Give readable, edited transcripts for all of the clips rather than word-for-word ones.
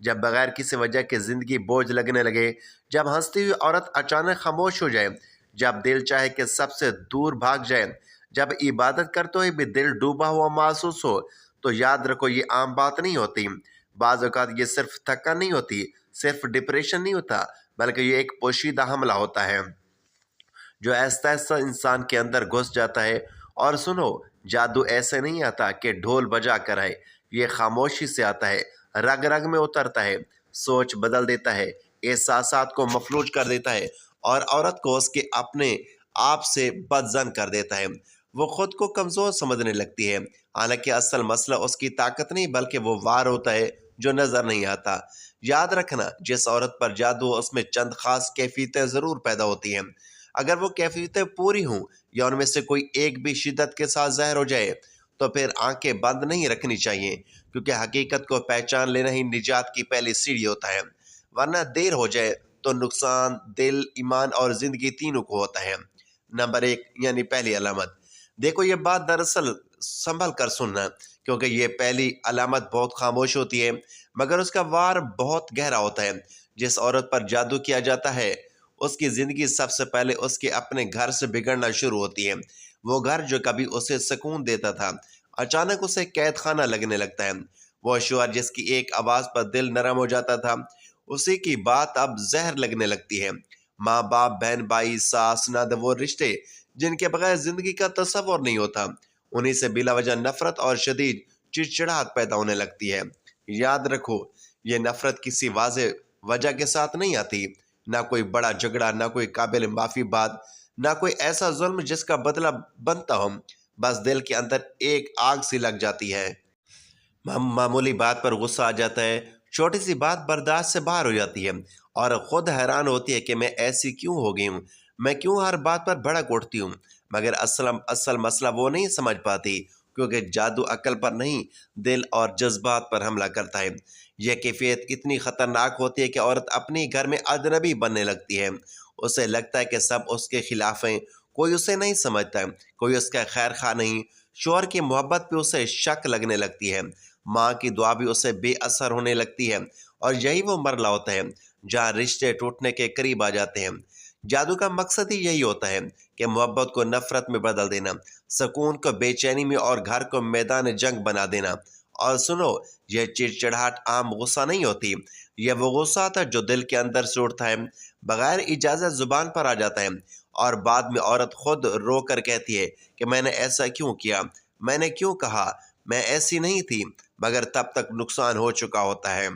جب بغیر کسی وجہ کے زندگی بوجھ لگنے لگے، جب ہنستی ہوئی عورت اچانک خاموش ہو جائے، جب دل چاہے کہ سب سے دور بھاگ جائے، جب عبادت کرتے ہوئے بھی دل ڈوبا ہوا محسوس ہو، تو یاد رکھو یہ عام بات نہیں ہوتی۔ بعض اوقات یہ صرف تھکن نہیں ہوتی، صرف ڈپریشن نہیں ہوتا، بلکہ یہ ایک پوشیدہ حملہ ہوتا ہے جو آہستہ آہستہ انسان کے اندر گھس جاتا ہے۔ اور سنو، جادو ایسے نہیں آتا کہ ڈھول بجا کر آئے، یہ خاموشی سے آتا ہے، رگ رگ میں اترتا ہے، سوچ بدل دیتا ہے، احساسات کو مفلوج کر دیتا ہے، اور عورت کو اس کے اپنے آپ سے بدظن کر دیتا ہے۔ وہ خود کو کمزور سمجھنے لگتی ہے، حالانکہ اصل مسئلہ اس کی طاقت نہیں بلکہ وہ وار ہوتا ہے جو نظر نہیں آتا۔ یاد رکھنا، جس عورت پر جادو ہو اس میں چند خاص کیفیتیں ضرور پیدا ہوتی ہیں۔ اگر وہ کیفیتیں پوری ہوں یا ان میں سے کوئی ایک بھی شدت کے ساتھ ظاہر ہو جائے تو پھر آنکھیں بند نہیں رکھنی چاہیے، کیونکہ حقیقت کو پہچان لینا ہی نجات کی پہلی سیڑھی ہوتا ہے، ورنہ دیر ہو جائے تو نقصان دل، ایمان اور زندگی تینوں کو ہوتا ہے۔ نمبر 1 یعنی پہلی علامت۔ دیکھو، یہ بات دراصل سنبھل کر سننا، کیونکہ یہ پہلی علامت بہت خاموش ہوتی ہے مگر اس کا وار بہت گہرا ہوتا ہے۔ جس عورت پر جادو کیا جاتا ہے اس کی زندگی سب سے پہلے اس کے اپنے گھر سے بگڑنا شروع ہوتی ہے۔ وہ گھر جو کبھی اسے سکون دیتا تھا اچانک اسے قید خانہ لگنے لگتا ہے۔ وہ شوہر جس کی ایک آواز پر دل نرم ہو جاتا تھا اسی کی بات اب زہر لگنے لگتی ہے۔ ماں باپ، بہن بھائی، ساس نند، وہ رشتے جن کے بغیر زندگی کا تصور نہیں ہوتا، انہی سے بلا وجہ نفرت اور شدید چڑچڑاہٹ پیدا ہونے لگتی ہے۔ یاد رکھو، یہ نفرت کسی واضح وجہ کے ساتھ نہیں آتی، نہ کوئی بڑا جھگڑا، نہ کوئی قابل معافی بات، نہ کوئی ایسا ظلم جس کا بدلہ بنتا ہو، بس دل کے اندر ایک آگ سی لگ جاتی ہے۔ معمولی بات پر غصہ آ جاتا ہے، چھوٹی سی بات برداشت سے باہر ہو جاتی ہے، اور خود حیران ہوتی ہے کہ میں ایسی کیوں ہو گئی ہوں، میں کیوں ہر بات پر بھڑک اٹھتی ہوں۔ مگر اصل مسئلہ وہ نہیں سمجھ پاتی، کیونکہ جادو عقل پر نہیں، دل اور جذبات پر حملہ کرتا ہے۔ یہ کیفیت اتنی خطرناک ہوتی ہے کہ عورت اپنی گھر میں اجنبی بننے لگتی ہے۔ اسے لگتا ہے کہ سب اس کے خلاف ہیں، کوئی اسے نہیں سمجھتا، کوئی اس کا خیر خواہ نہیں۔ شوہر کی محبت پہ اسے شک لگنے لگتی ہے، ماں کی دعا بھی اسے بے اثر ہونے لگتی ہے، اور یہی وہ مرحلہ ہوتا ہے جہاں رشتے ٹوٹنے کے قریب آ جاتے ہیں۔ جادو کا مقصد ہی یہی ہوتا ہے کہ محبت کو نفرت میں بدل دینا، سکون کو بے چینی میں، اور گھر کو میدان جنگ بنا دینا۔ اور سنو، یہ چڑچڑاہٹ عام غصہ نہیں ہوتی، یہ وہ غصہ تھا جو دل کے اندر سے اٹھتا ہے، بغیر اجازت زبان پر آ جاتا ہے، اور بعد میں عورت خود رو کر کہتی ہے کہ میں نے ایسا کیوں کیا، میں نے کیوں کہا، میں ایسی نہیں تھی، مگر تب تک نقصان ہو چکا ہوتا ہے۔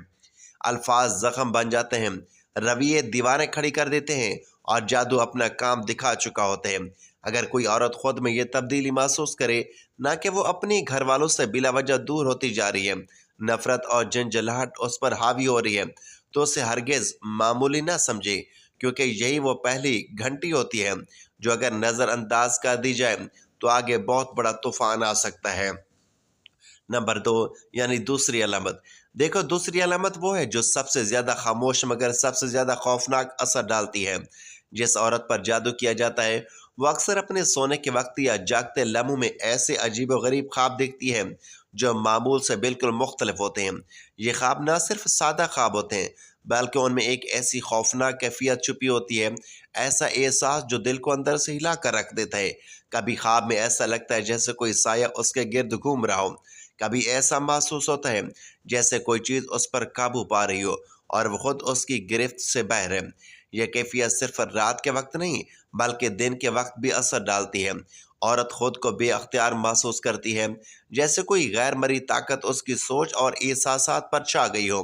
الفاظ زخم بن جاتے ہیں، رویے دیواریں کھڑی کر دیتے ہیں، اور جادو اپنا کام دکھا چکا ہوتا ہے۔ اگر کوئی عورت خود میں یہ تبدیلی محسوس کرے، نہ کہ وہ اپنی گھر والوں سے بلا وجہ دور ہوتی جا رہی ہے، نفرت اور جنجلاہٹ اس پر حاوی ہو رہی ہے، تو اسے ہرگز معمولی نہ سمجھے، کیونکہ یہی وہ پہلی گھنٹی ہوتی ہے جو اگر نظر انداز کر دی جائے تو آگے بہت بڑا طوفان آ سکتا ہے۔ نمبر 2 یعنی دوسری علامت۔ دیکھو، دوسری علامت وہ ہے جو سب سے زیادہ خاموش مگر سب سے زیادہ خوفناک اثر ڈالتی ہے۔ جس عورت پر جادو کیا جاتا ہے وہ اکثر اپنے سونے کے وقت یا جاگتے لمحوں میں ایسے عجیب و غریب خواب دیکھتی ہے جو معمول سے بالکل مختلف ہوتے ہیں۔ یہ خواب نہ صرف سادہ خواب ہوتے ہیں بلکہ ان میں ایک ایسی خوفناک کیفیت چھپی ہوتی ہے، ایسا احساس جو دل کو اندر سے ہلا کر رکھ دیتا ہے۔ کبھی خواب میں ایسا لگتا ہے جیسے کوئی سایہ اس کے گرد گھوم رہا ہو، کبھی ایسا محسوس ہوتا ہے جیسے کوئی چیز اس پر قابو پا رہی ہو اور وہ خود اس کی گرفت سے باہر ہے۔ یہ کیفیت صرف رات کے وقت نہیں بلکہ دن کے وقت بھی اثر ڈالتی ہے۔ عورت خود کو بے اختیار محسوس کرتی ہے، جیسے کوئی غیر مرئی طاقت اس کی سوچ اور احساسات پر چھا گئی ہو۔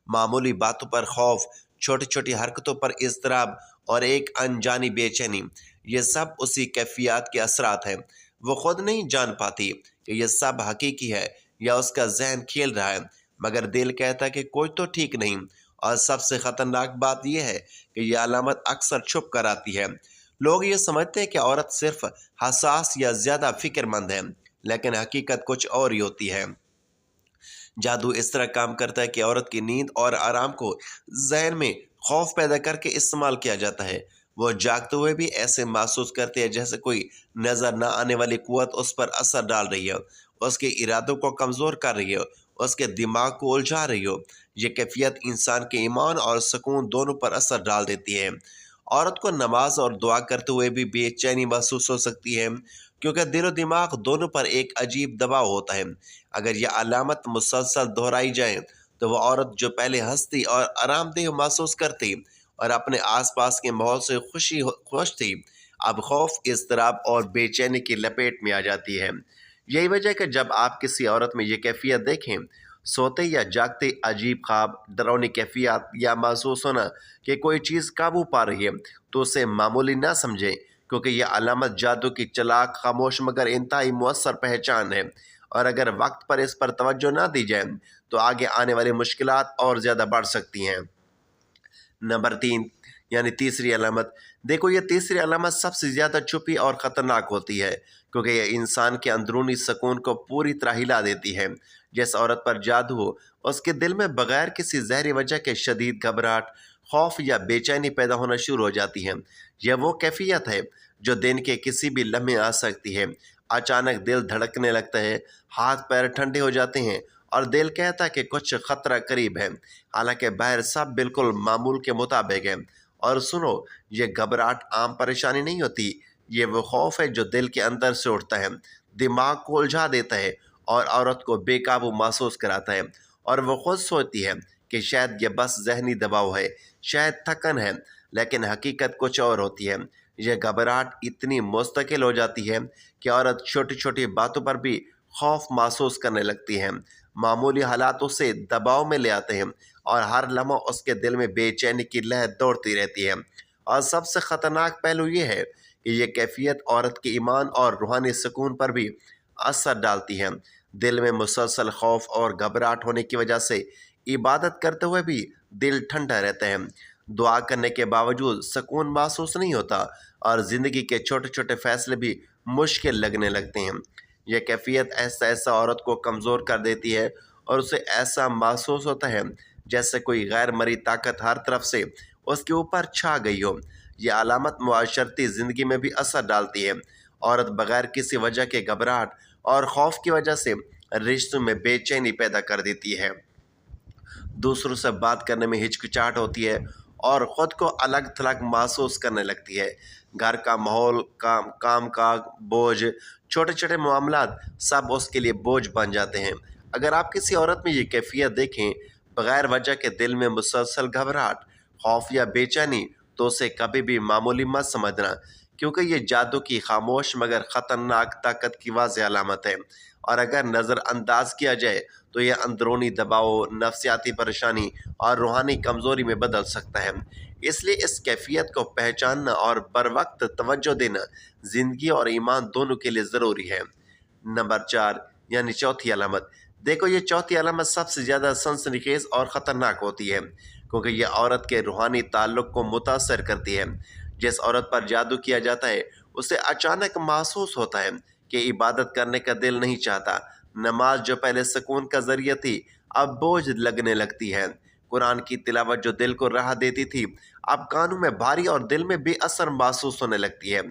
معمولی باتوں پر خوف، چھوٹی چھوٹی حرکتوں پر اضطراب، اور ایک انجانی بے چینی، یہ سب اسی کیفیات کے اثرات ہیں۔ وہ خود نہیں جان پاتی کہ یہ سب حقیقی ہے یا اس کا ذہن کھیل رہا ہے، مگر دل کہتا ہے کہ کوئی تو ٹھیک نہیں۔ اور سب سے خطرناک بات یہ ہے کہ یہ علامت اکثر چھپ کر آتی ہے۔ لوگ یہ سمجھتے ہیں کہ عورت صرف حساس یا زیادہ فکر مند ہے، لیکن حقیقت کچھ اور ہی ہوتی ہے۔ جادو اس طرح کام کرتا ہے کہ عورت کی نیند اور آرام کو ذہن میں خوف پیدا کر کے استعمال کیا جاتا ہے۔ وہ جاگتے ہوئے بھی ایسے محسوس کرتے ہیں جیسے کوئی نظر نہ آنے والی قوت اس پر اثر ڈال رہی ہے، اس کے ارادوں کو کمزور کر رہی ہے، اس کے دماغ کو الجھا رہی ہو۔ یہ کیفیت انسان کے ایمان اور سکون دونوں پر اثر ڈال دیتی ہے۔ عورت کو نماز اور دعا کرتے ہوئے بھی بے چینی محسوس ہو سکتی ہے، کیونکہ دل و دماغ دونوں پر ایک عجیب دباؤ ہوتا ہے۔ اگر یہ علامت مسلسل دہرائی جائے تو وہ عورت جو پہلے ہنستی اور آرام دہ محسوس کرتی اور اپنے آس پاس کے ماحول سے خوش تھی، اب خوف، اضطراب اور بے چینی کی لپیٹ میں آ جاتی ہے۔ یہی وجہ ہے کہ جب آپ کسی عورت میں یہ کیفیت دیکھیں، سوتے یا جاگتے عجیب خواب، ڈراؤنی کیفیت یا محسوس ہونا کہ کوئی چیز قابو پا رہی ہے، تو اسے معمولی نہ سمجھیں، کیونکہ یہ علامت جادو کی چلاک، خاموش مگر انتہائی مؤثر پہچان ہے، اور اگر وقت پر اس پر توجہ نہ دی جائے تو آگے آنے والی مشکلات اور زیادہ بڑھ سکتی ہیں۔ نمبر 3 یعنی تیسری علامت۔ دیکھو، یہ تیسری علامت سب سے زیادہ چھپی اور خطرناک ہوتی ہے، کیونکہ یہ انسان کے اندرونی سکون کو پوری طرح ہلا دیتی ہے۔ جس عورت پر جادو ہو، اس کے دل میں بغیر کسی ظاہری وجہ کے شدید گھبراہٹ، خوف یا بے چینی پیدا ہونا شروع ہو جاتی ہے۔ یہ وہ کیفیت ہے جو دن کے کسی بھی لمحے آ سکتی ہے۔ اچانک دل دھڑکنے لگتا ہے، ہاتھ پیر ٹھنڈے ہو جاتے ہیں اور دل کہتا ہے کہ کچھ خطرہ قریب ہے، حالانکہ باہر سب بالکل معمول کے مطابق ہے۔ اور سنو، یہ گھبراہٹ عام پریشانی نہیں ہوتی، یہ وہ خوف ہے جو دل کے اندر سے اٹھتا ہے، دماغ کو الجھا دیتا ہے اور عورت کو بے قابو محسوس کراتا ہے، اور وہ خود سوچتی ہے کہ شاید یہ بس ذہنی دباؤ ہے، شاید تھکن ہے، لیکن حقیقت کچھ اور ہوتی ہے۔ یہ گھبراہٹ اتنی مستقل ہو جاتی ہے کہ عورت چھوٹی چھوٹی باتوں پر بھی خوف محسوس کرنے لگتی ہے۔ معمولی حالات اسے دباؤ میں لے آتے ہیں اور ہر لمحہ اس کے دل میں بے چینی کی لہر دوڑتی رہتی ہے۔ اور سب سے خطرناک پہلو یہ ہے کہ یہ کیفیت عورت کے ایمان اور روحانی سکون پر بھی اثر ڈالتی ہے۔ دل میں مسلسل خوف اور گھبراہٹ ہونے کی وجہ سے عبادت کرتے ہوئے بھی دل ٹھنڈا رہتا ہے، دعا کرنے کے باوجود سکون محسوس نہیں ہوتا، اور زندگی کے چھوٹے چھوٹے فیصلے بھی مشکل لگنے لگتے ہیں۔ یہ کیفیت ایسا عورت کو کمزور کر دیتی ہے اور اسے ایسا محسوس ہوتا ہے جیسے کوئی غیر مرئی طاقت ہر طرف سے اس کے اوپر چھا گئی ہو۔ یہ علامت معاشرتی زندگی میں بھی اثر ڈالتی ہے۔ عورت بغیر کسی وجہ کے گھبراہٹ اور خوف کی وجہ سے رشتوں میں بے چینی پیدا کر دیتی ہے، دوسروں سے بات کرنے میں ہچکچاہٹ ہوتی ہے اور خود کو الگ تھلگ محسوس کرنے لگتی ہے۔ گھر کا ماحول، کام کا بوجھ، چھوٹے چھوٹے معاملات سب اس کے لیے بوجھ بن جاتے ہیں۔ اگر آپ کسی عورت میں یہ کیفیت دیکھیں، بغیر وجہ کے دل میں مسلسل گھبراہٹ، خوف یا بے چینی، تو اسے کبھی بھی معمولی مت سمجھنا، کیونکہ یہ جادو کی خاموش مگر خطرناک طاقت کی واضح علامت ہے۔ اور اگر نظر انداز کیا جائے تو یہ اندرونی دباؤ، نفسیاتی پریشانی اور روحانی کمزوری میں بدل سکتا ہے۔ اس لیے اس کیفیت کو پہچاننا اور بر وقت توجہ دینا زندگی اور ایمان دونوں کے لیے ضروری ہے۔ نمبر 4 یعنی چوتھی علامت۔ دیکھو، یہ چوتھی علامت سب سے زیادہ سنسنی خیز اور خطرناک ہوتی ہے، کیونکہ یہ عورت کے روحانی تعلق کو متاثر کرتی ہے۔ جس عورت پر جادو کیا جاتا ہے، اسے اچانک محسوس ہوتا ہے کہ عبادت کرنے کا دل نہیں چاہتا، نماز جو پہلے سکون کا ذریعہ تھی اب بوجھ لگنے لگتی ہے، قرآن کی تلاوت جو دل کو راحت دیتی تھی اب کانوں میں بھاری اور دل میں بے اثر محسوس ہونے لگتی ہے،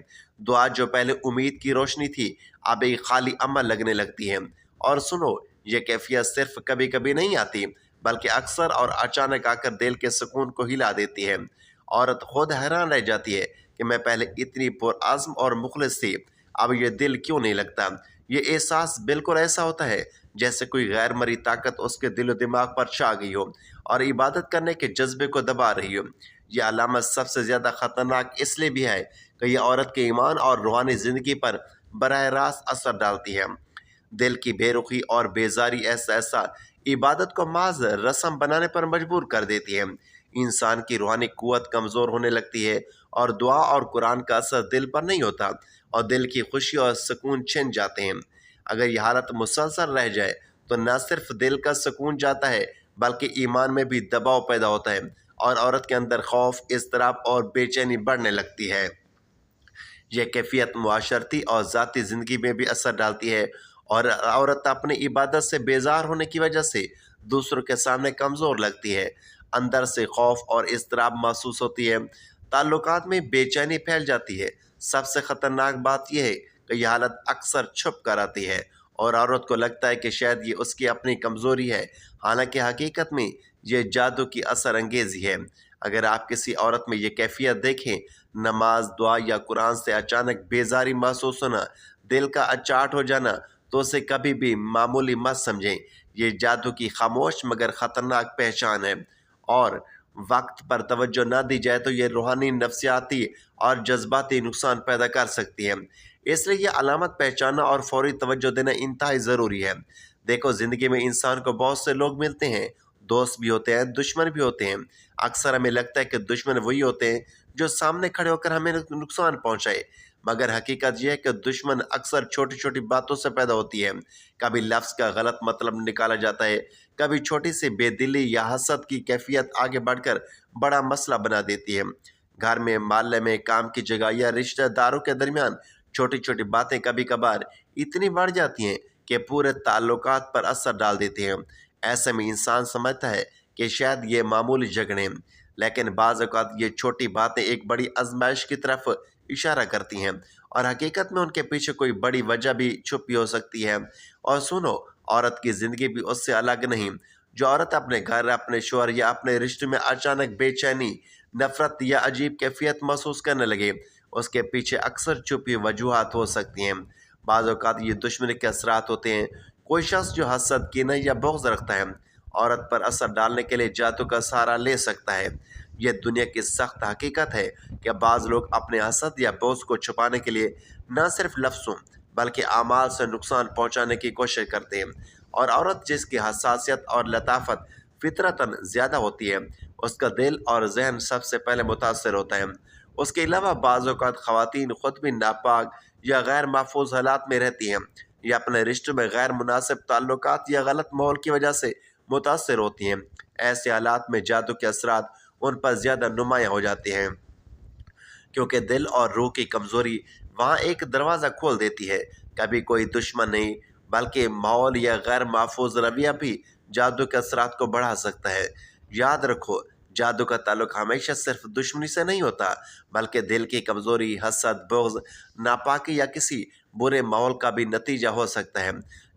دعا جو پہلے امید کی روشنی تھی اب ایک خالی عمل لگنے لگتی ہے۔ اور سنو، یہ کیفیت صرف کبھی کبھی نہیں آتی، بلکہ اکثر اور اچانک آ کر دل کے سکون کو ہلا دیتی ہے۔ عورت خود حیران رہ جاتی ہے کہ میں پہلے اتنی پرعزم اور مخلص تھی، اب یہ دل کیوں نہیں لگتا۔ یہ احساس بالکل ایسا ہوتا ہے جیسے کوئی غیر مرئی طاقت اس کے دل و دماغ پر چھا گئی ہو اور عبادت کرنے کے جذبے کو دبا رہی ہو۔ یہ علامت سب سے زیادہ خطرناک اس لیے بھی ہے کہ یہ عورت کے ایمان اور روحانی زندگی پر براہ راست اثر ڈالتی ہے۔ دل کی بے رخی اور بیزاری ایسا عبادت کو محض رسم بنانے پر مجبور کر دیتی ہے۔ انسان کی روحانی قوت کمزور ہونے لگتی ہے اور دعا اور قرآن کا اثر دل پر نہیں ہوتا، اور دل کی خوشی اور سکون چھن جاتے ہیں۔ اگر یہ حالت مسلسل رہ جائے تو نہ صرف دل کا سکون جاتا ہے بلکہ ایمان میں بھی دباؤ پیدا ہوتا ہے، اور عورت کے اندر خوف، اضطراب اور بے چینی بڑھنے لگتی ہے۔ یہ کیفیت معاشرتی اور ذاتی زندگی میں بھی اثر ڈالتی ہے، اور عورت اپنی عبادت سے بیزار ہونے کی وجہ سے دوسروں کے سامنے کمزور لگتی ہے، اندر سے خوف اور اضطراب محسوس ہوتی ہے، تعلقات میں بے چینی پھیل جاتی ہے۔ سب سے خطرناک بات یہ ہے کہ یہ حالت اکثر چھپ کر آتی ہے اور عورت کو لگتا ہے کہ شاید یہ اس کی اپنی کمزوری ہے، حالانکہ حقیقت میں یہ جادو کی اثر انگیزی ہے۔ اگر آپ کسی عورت میں یہ کیفیت دیکھیں، نماز، دعا یا قرآن سے اچانک بیزاری محسوس ہونا، دل کا اچاٹ ہو جانا، تو اسے کبھی بھی معمولی مت سمجھیں۔ یہ جادو کی خاموش مگر خطرناک پہچان ہے، اور وقت پر توجہ نہ دی جائے تو یہ روحانی، نفسیاتی اور جذباتی نقصان پیدا کر سکتی ہے۔ اس لیے یہ علامت پہچاننا اور فوری توجہ دینا انتہائی ضروری ہے۔ دیکھو، زندگی میں انسان کو بہت سے لوگ ملتے ہیں، دوست بھی ہوتے ہیں، دشمن بھی ہوتے ہیں۔ اکثر ہمیں لگتا ہے کہ دشمن وہی ہوتے ہیں جو سامنے کھڑے ہو کر ہمیں نقصان پہنچائے، مگر حقیقت یہ ہے کہ دشمن اکثر چھوٹی چھوٹی باتوں سے پیدا ہوتی ہے۔ کبھی لفظ کا غلط مطلب نکالا جاتا ہے، کبھی چھوٹی سی بے دلی یا حسد کی کیفیت آگے بڑھ کر بڑا مسئلہ بنا دیتی ہے۔ گھر میں، محلے میں، کام کی جگہ یا رشتہ داروں کے درمیان چھوٹی چھوٹی باتیں کبھی کبھار اتنی بڑھ جاتی ہیں کہ پورے تعلقات پر اثر ڈال دیتے ہیں۔ ایسے میں انسان سمجھتا ہے کہ شاید یہ معمولی جھگڑے ہیں، لیکن بعض اوقات یہ چھوٹی باتیں ایک بڑی آزمائش کی طرف اشارہ کرتی ہیں، اور حقیقت میں ان کے پیچھے کوئی بڑی وجہ بھی چھپی ہو سکتی ہے۔ اور سنو، عورت کی زندگی بھی اس سے الگ نہیں۔ جو عورت اپنے گھر، اپنے شوہر یا اپنے رشتے میں اچانک بے چینی، نفرت یا عجیب کیفیت محسوس کرنے لگے، اس کے پیچھے اکثر چھپی وجوہات ہو سکتی ہیں۔ بعض اوقات یہ دشمنی کے اثرات ہوتے ہیں۔ کوئی شخص جو حسد، کینہ یا بغض رکھتا ہے، عورت پر اثر ڈالنے کے لیے جادو کا سہارا لے سکتا ہے۔ یہ دنیا کی سخت حقیقت ہے کہ بعض لوگ اپنے حسد یا بغض کو چھپانے کے لیے نہ صرف لفظوں بلکہ اعمال سے نقصان پہنچانے کی کوشش کرتے ہیں، اور عورت جس کی حساسیت اور لطافت فطرتاً زیادہ ہوتی ہے، اس کا دل اور ذہن سب سے پہلے متاثر ہوتا ہے۔ اس کے علاوہ بعض اوقات خواتین خود بھی ناپاک یا غیر محفوظ حالات میں رہتی ہیں، یا اپنے رشتوں میں غیر مناسب تعلقات یا غلط ماحول کی وجہ سے متاثر ہوتی ہیں۔ ایسے حالات میں جادو کے اثرات ان پر زیادہ نمایاں ہو جاتے ہیں، کیونکہ دل اور روح کی کمزوری وہاں ایک دروازہ کھول دیتی ہے۔ کبھی کوئی دشمن نہیں بلکہ ماحول یا غیر محفوظ رویہ بھی جادو کے اثرات کو بڑھا سکتا ہے۔ یاد رکھو، جادو کا تعلق ہمیشہ صرف دشمنی سے نہیں ہوتا، بلکہ دل کی کمزوری، حسد، بغض، ناپاکی یا کسی برے ماحول کا بھی نتیجہ ہو سکتا ہے۔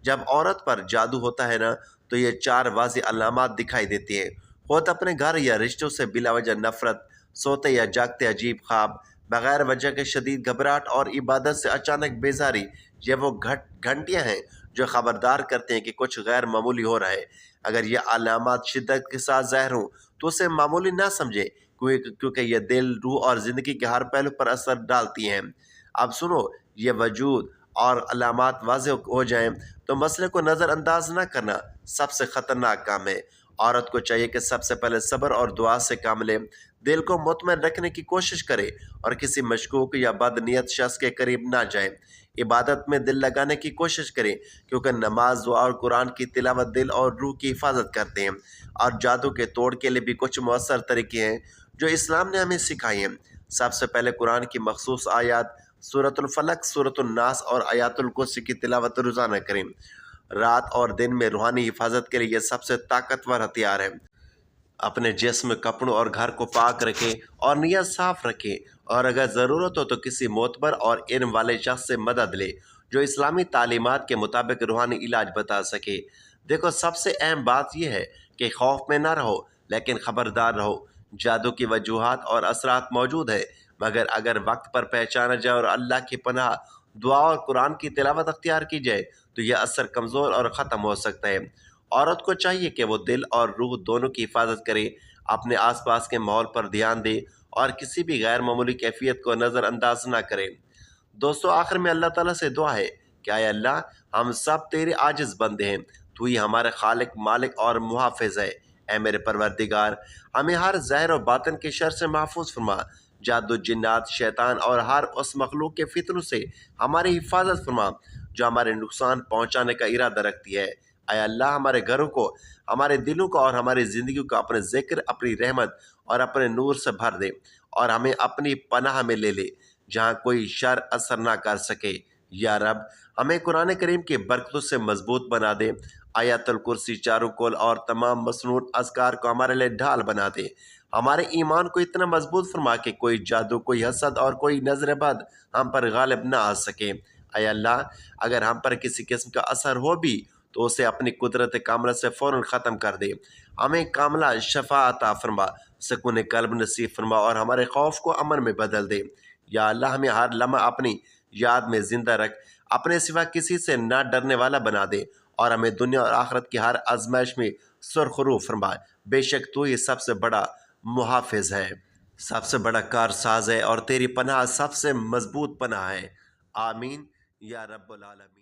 جب عورت پر جادو ہوتا ہے نا، تو یہ 4 واضح علامات دکھائی دیتی ہیں۔ خود اپنے گھر یا رشتوں سے بلا وجہ نفرت، سوتے یا جاگتے عجیب خواب، بغیر وجہ کے شدید گھبراہٹ، اور عبادت سے اچانک بیزاری، یہ وہ گھنٹیاں ہیں جو خبردار کرتے ہیں کہ کچھ غیر معمولی ہو رہا ہے۔ اگر یہ علامات شدت کے ساتھ ظاہر ہوں تو اسے معمولی نہ سمجھیں، کیونکہ یہ دل، روح اور زندگی کے ہر پہلو پر اثر ڈالتی ہیں۔ اب سنو، یہ وجود اور علامات واضح ہو جائیں تو مسئلے کو نظر انداز نہ کرنا سب سے خطرناک کام ہے۔ عورت کو چاہیے کہ سب سے پہلے صبر اور دعا سے کام لے، دل کو مطمئن رکھنے کی کوشش کرے، اور کسی مشکوک یا بد نیت شخص کے قریب نہ جائے۔ عبادت میں دل لگانے کی کوشش کرے، کیونکہ نماز، دعا اور قرآن کی تلاوت دل اور روح کی حفاظت کرتے ہیں۔ اور جادو کے توڑ کے لیے بھی کچھ مؤثر طریقے ہیں جو اسلام نے ہمیں سکھائی ہیں۔ سب سے پہلے قرآن کی مخصوص آیات، سورۃ الفلق، سورۃ الناس اور آیات الکرسی کی تلاوت روزانہ کریں۔ رات اور دن میں روحانی حفاظت کے لیے یہ سب سے طاقتور ہتھیار ہے۔ اپنے جسم، کپڑوں اور گھر کو پاک رکھیں اور نیت صاف رکھیں، اور اگر ضرورت ہو تو کسی معتبر اور علم والے شخص سے مدد لے جو اسلامی تعلیمات کے مطابق روحانی علاج بتا سکے۔ دیکھو، سب سے اہم بات یہ ہے کہ خوف میں نہ رہو، لیکن خبردار رہو۔ جادو کی وجوہات اور اثرات موجود ہیں، مگر اگر وقت پر پہچانا جائے اور اللہ کی پناہ، دعا اور قرآن کی تلاوت اختیار کی جائے تو یہ اثر کمزور اور ختم ہو سکتا ہے۔ عورت کو چاہیے کہ وہ دل اور روح دونوں کی حفاظت کرے، اپنے آس پاس کے ماحول پر دھیان دے، اور کسی بھی غیر معمولی کیفیت کو نظر انداز نہ کرے۔ دوستو، آخر میں اللہ تعالیٰ سے دعا ہے کہ اے اللہ، ہم سب تیرے عاجز بندے ہیں، تو ہی ہمارے خالق، مالک اور محافظ ہے۔ اے میرے پروردگار، ہمیں ہر ظاہر و باطن کے شر سے محفوظ فرما، جادو، جنات، شیطان اور ہر اس مخلوق کے فتنوں سے ہماری حفاظت فرما جو ہمارے نقصان پہنچانے کا ارادہ رکھتی ہے۔ اے اللہ، ہمارے گھروں کو، ہمارے دلوں کو اور ہماری زندگی کو اپنے ذکر، اپنی رحمت اور اپنے نور سے بھر دے، اور ہمیں اپنی پناہ میں لے لے جہاں کوئی شر اثر نہ کر سکے۔ یا رب، ہمیں قرآن کریم کی برکتوں سے مضبوط بنا دے، آیات الکرسی، چاروں کول اور تمام مسنون اذکار کو ہمارے لیے ڈھال بنا دے۔ ہمارے ایمان کو اتنا مضبوط فرما کہ کوئی جادو، کوئی حسد اور کوئی نظر بد ہم پر غالب نہ آ سکے۔ اے اللہ، اگر ہم پر کسی قسم کا اثر ہو بھی تو اسے اپنی قدرت کاملہ سے فوراً ختم کر دے۔ ہمیں کاملہ شفا عطا فرما، سکون قلب نصیب فرما اور ہمارے خوف کو امن میں بدل دے۔ یا اللہ، ہمیں ہر لمحہ اپنی یاد میں زندہ رکھ، اپنے سوا کسی سے نہ ڈرنے والا بنا دے اور ہمیں دنیا اور آخرت کی ہر آزمائش میں سرخرو فرما۔ بے شک تو ہی سب سے بڑا محافظ ہے، سب سے بڑا کارساز ہے، اور تیری پناہ سب سے مضبوط پناہ ہے۔ آمین یا رب العالمین۔